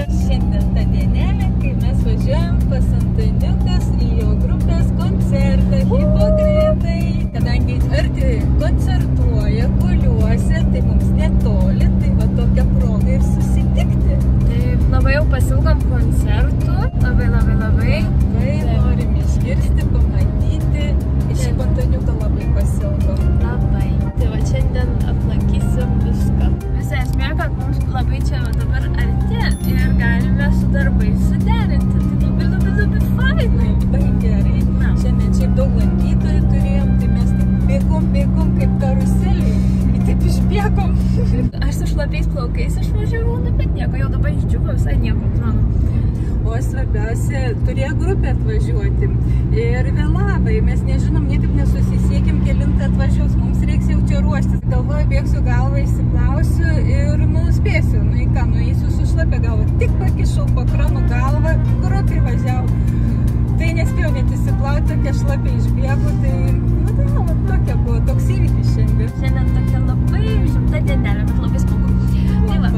Šiandien ta dienelė, kai mes važiuojam pas Antaniukas į jo grupės koncertą Hipokritai. Kadangi arti koncertuoja Kuliuose, tai mums netoli, tai va tokia proga ir susitikti. Taip, labai jau pasilgom koncertų, labai. Norim išgirsti, pamatyti. Iš Antaniuką labai pasilgom. Labai. Tai va šiandien aplankysim viską. Visa esmė, kad mums labai čia dabar arti ir galime su darbais suderinti. Tai labai fainai. Labai gerai. Šiandien šiaip daug lankytojų turėjom, tai mes taip bėgom kaip karuselį. Ir taip išbėgom. Aš su šlapiais plaukais išvažiavau, bet nieko, jau dabar išdžiuvo visai nieko, atrodo. O svarbiausia, turėjo grupė atvažiuoti ir vėlavai, mes nežinom, niekaip nesusisiekėm, kelintą atvažiuos, mums reiks jau čia ruoštis. Galvoju, bėgsiu galvą, įsiplausiu ir nuspėsiu, į ką nueisiu su šlapia galva. Tik pakišau po kranu galvą, grupė važiavau. Tai nespėjau net įsiplauti, tokia šlapia išbėgu, tai, tokia buvo, toks įvykis šiandien. Šiandien tokia labai žimta dienelė, bet labai smagu. Tai va,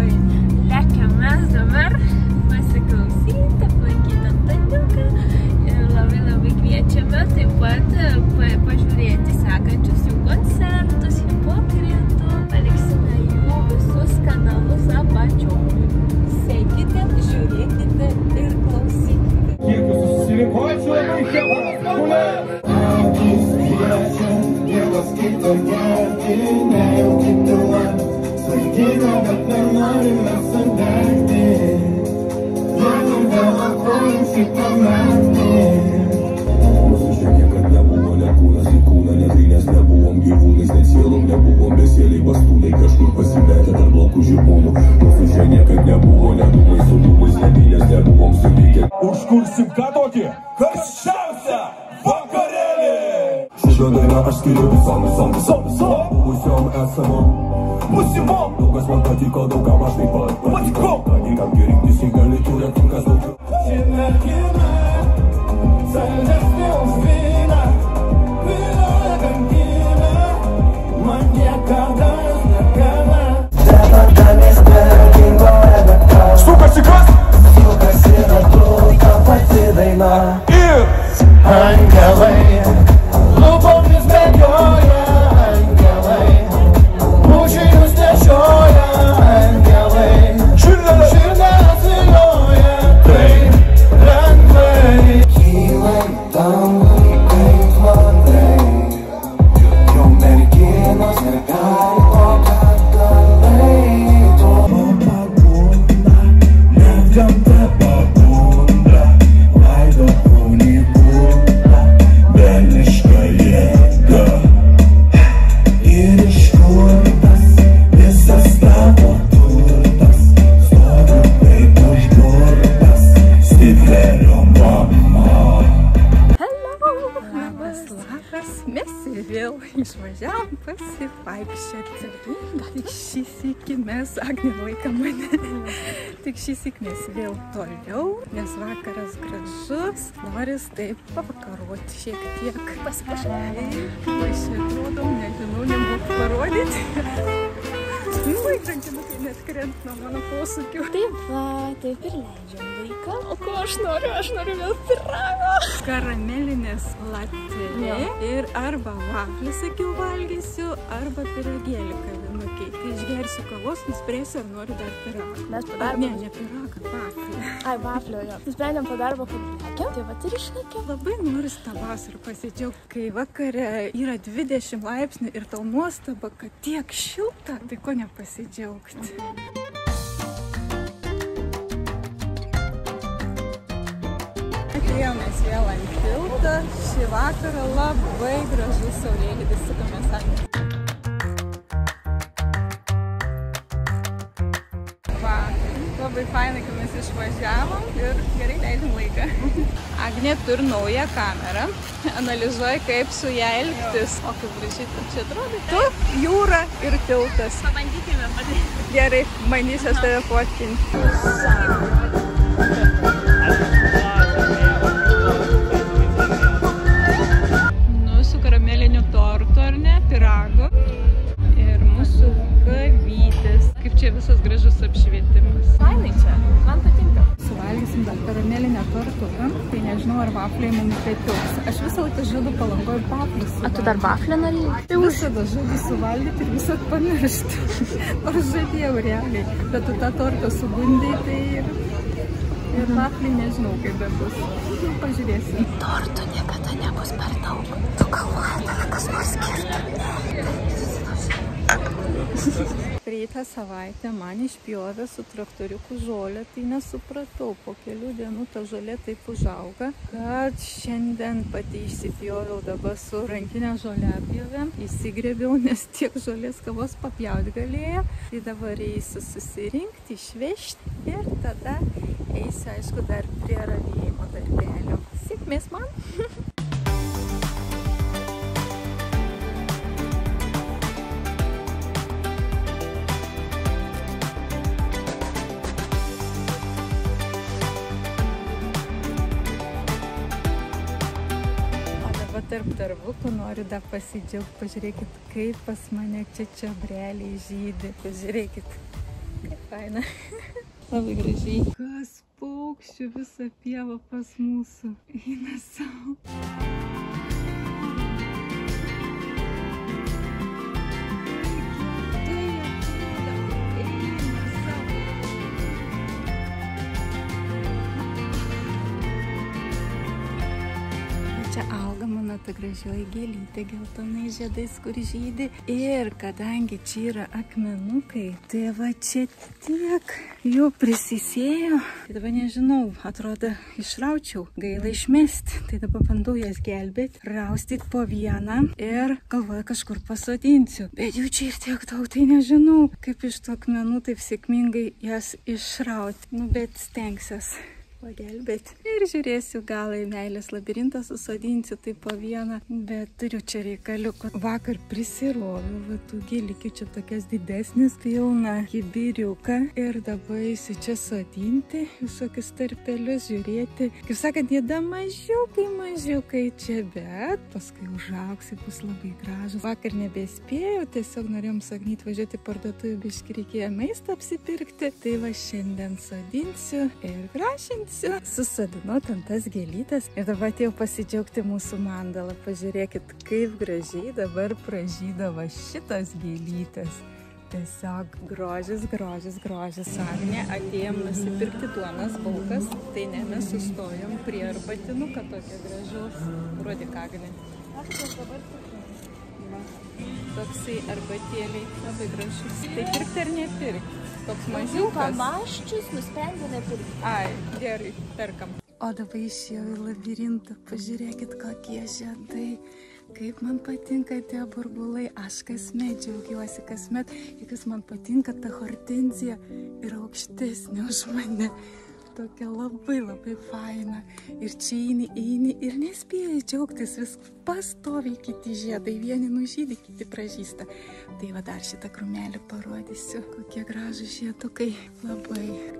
lekiam mes dabar pasiklausyti, aplankyti Antaniuką ir labai kviečiame taip pat pažiūrėti sekančius jų koncertus Hipokritų. Paliksime jų visus kanalus apačioj. Sekite, žiūrėkite ir klausykite. Nusižengė, kad nebuvo nekūnas į kūną, negrynės nebuvom gyvūnais, net sielom nebuvom besėliai bastūnai, kažkur pasimetę tarp laukų žirmūnų. Nusižengė, kad nebuvo nedūmai su dūmais, negrynės nebuvom suvykę. Užkursim ką tokį karščiausią vakarėlį! Šitą dainą aš skiriu visom buvusiom esamom būsimom. Daugas man patiko, daugam aš taip pat patiko. Kągi kam gerinktis, jei gali turėt kas daugiau. Ši mergina saldesniaus vyna, vynoja kankina, man niekada negana. Sukasi kas? Sukasi ratu ta pati daina. Ir angelai lubomis bėgioja, angelai bužinius nešioja, angelai širdelės vilioja, taip lengvai kyla dangai kaip vadai, jau merginos negali o kad galai to pabunda, net gamta pabunda, vaido kūnį kūna, velniška jėga. Ir iš kur tas visas tavo turtas, stovi kaip užburtas, Stiflerio mama. Labas, mes vėl išvažiavom pasivaikščioti. Tik šį sykį mes, Agnė laika mane, tik šį sykį mes vėl toliau, nes vakaras gražus, noris taip pavakaroti šiek tiek. Pasipašalė. Aš čia atrodom, nežinau, nemoku parodyti. Rankinukai net krent nuo mano posūkių. Taip va, taip ir leidžiam laiką. O ko aš noriu vėl pyrago. Karamelinės latė ir arba vaflį, sakiau, valgysiu, arba pyragėlį kavinukiai. Kai išgersiu kavos, nuspręsiu, ar noriu dar pyragą. Mes po darbo... Ne pyragą, vaflį. Ai, vaflio, jo. Nusprendėm po darbo, kad lekiam, tai va ir išnekėm. Labai noris tą vasarą pasidžiaugti, kai vakare yra 20 laipsnių ir tau nuostaba, kad tiek šilta, tai ko nepasidžiaugti. Atėjomės vėl ant tilto, šį vakarą labai gražus saulėlydis, sukomės Agnė. Va, labai fainai, kad mes išvažiavom ir gerai leidžiam laiką. Agnė turi naują kamerą, analizuoja, kaip su ją elgtis. O kaip gražiai čia atrodo. Tu, jūra ir tiltas. Pabandykime padėti. Gerai, bandysiu tave fotkinti. Nu, su karameliniu tortu, ar ne, pyragu. Ir mūsų kavytės. Kaip čia visas gražus apšvietimas. Fainai čia, man patinka. kartuką, tai nežinau, ar vafliai mums betilps. Aš visą laiką žadu Palangoje vaflius. A tu dar vaflį norėjai? Tai visada žadu suvalgyti ir visat pamiršti. Nors žadėjau realiai. Bet tu tą tortą sugundai, tai ir vafliai nežinau, kaip bebus. Pažiūrėsim. Tortų niekada nebus per daug. Tu galvoji, tave kas nors skirtų. Praeitą savaitę man išpjovė su traktoriuku žolę, tai nesupratau, po kelių dienų ta žolė taip užauga, kad šiandien pati išsipjoviau dabar su rankinė žoliapjove, įsigrėbiau, nes tiek žolės kavos papjauti galėjo, tai dabar eisiu susirinkti, išvežti ir tada eisiu, aišku, dar prie ravėjimo darbelio. Sėkmės man! Tarp darbukų noriu dar pasidžiaugti. Pažiūrėkit, kaip pas mane čia čiobreliai žydi. Pažiūrėkit, kaip faina. Labai gražiai. Kas paukščių visą pievą pas mūsų eina savo. Čia auga mano ta gražioji gėlytė geltonai žiedais, kur žydi. Ir kadangi čia yra akmenukai, tai va čia tiek jų prisisėjo. Tai dabar nežinau, atrodo išraučiau, gaila išmesti. Tai dabar bandau jas gelbėti, raustyti po vieną ir galvoju kažkur pasodinsiu. Bet jų čia ir tiek daug, tai nežinau, kaip iš tų akmenų taip sėkmingai jas išrauti. Nu, bet stengsiuos pagelbėti. Ir žiūrėsiu, gal į meilės labirintą susodinsiu tai po vieną, bet turiu čia reikaliukų. Vakar prisiroviau, va tų gėlikių čia tokias didesnis, pilna kibiriuką ir dabar eisiu čia sodinti, visokius tarpelius žiūrėti. Kaip sakant, jie da mažiukai čia, bet paskui užauksi, bus labai gražus. Vakar nebespėjau, tiesiog norėjom sagnyti važiuoti parduotuvę, biškį reikėjo maistą apsipirkti, tai va šiandien sodinsiu ir gražinsiu. Susodinau ten tas gėlytes ir dabar atėjau pasidžiaugti mūsų mandalą. Pažiūrėkit, kaip gražiai dabar pražydavo šitos gėlytės. Tiesiog grožis. Agnė, atėjom nusipirkti duonos bulkas, tai ne, mes sustojom prie arbatinuką tokia gražaus. Rodyk, Agnė. Toksai arbatėliai, labai gražus. Tai pirkti ar nepirkti? Toks mažiukas. Pamaščius nusprendė nepirkti. Ai, gerai, perkam. O dabar išėjau į labirintą. Pažiūrėkit, kokie žiedai. Kaip man patinka tie burbulai. Aš kasmet džiaugiuosi, kasmet. Juk man patinka ta hortenzija yra aukštesnė už mane. Tokia labai faina. Ir čia eini ir nespėjai džiaugtis, vis pastoviai kiti žiedai. Vieni nužydi, kiti pražysta. Tai va dar šitą krūmelį parodysiu. Kokie gražūs žiedukai.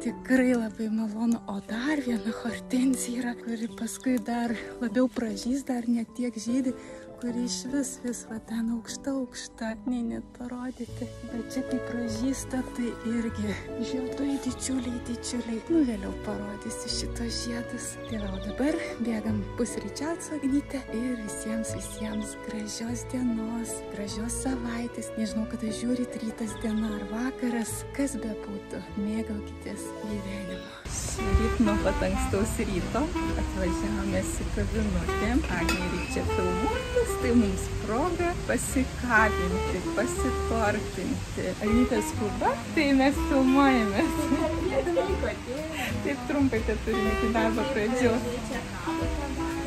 Tikrai labai malonu. O dar viena hortenzija yra, kuri paskui dar labiau pražys, dar net tiek žydi, kuri iš vis va ten aukšta. Net parodyti. Bet čia kai pražysta, tai irgi žiedai didžiuliai. Nu, vėliau parodysiu šitos žiedus. Tai va, dabar bėgam pusryčiauti su Agnyte ir visiems gražios dienos, gražios savaitės. Nežinau, kada žiūrit, rytas, diena ar vakaras, kas bebūtų, mėgaukitės gyvenimu. Ryt nuo pat ankstaus ryto atvažiavome į kavinutę. Agnė reikia filmuotis, tai mums proga pasikabinti, pasitortinti. Agnytė skuba, tai mes filmuojamės. Taip trumpai, tai turime iki darbo pradžios.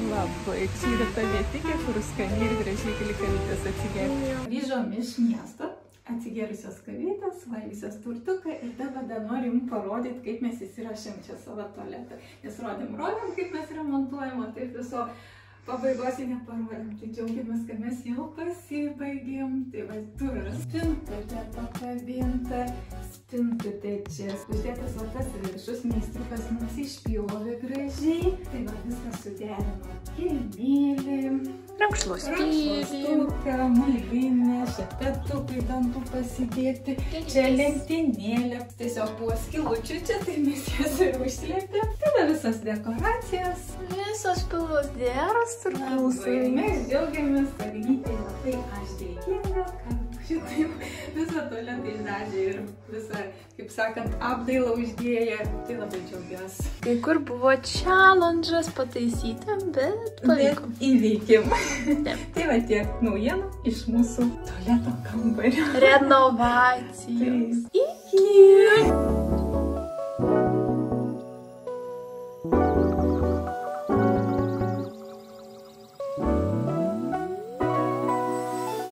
Labai. Čia yra ta vietikė, kur skaniai ir gražiai gali kavytės atsigerti. Grįžom iš miesto. Atsigėrusios kavytės, valgysios turtuką ir dabar dar norim parodyti, kaip mes įsirašėm čia savo tualetą. Nes rodėm, kaip mes remontuojam, o taip viso pabaigos neparodėm. Tai džiaugiamės, kad mes jau pasibaigėm. Tai va, turas spintutė pakabinta, spintutė čia. Uždėtas va tas viršus, meistriukas mums išpjovė gražiai. Tai va, viskas suderino. Kilimėlį, rankšluostuką, malvinę, šepetukai dantų pasidėti. Čia lentynėlė. Tiesiog buvo skilučių čia, tai mes jas ir užslėpėm. Tai Tada visas dekoracijas. Visos pilnos geras turbūt. Mes džiaugiamės, Kalytė labai aš dėkinga, kad šitaip visą tualetą išdažė ir visą, kaip sakant, apdailą uždėję. Tai labai džiaugiuosi. Kai kur buvo challenge'as pataisyti, bet pavyko. Bet įveikėm. Tai va tiek naujienų iš mūsų tualeto kambario. Renovacijos. Iki!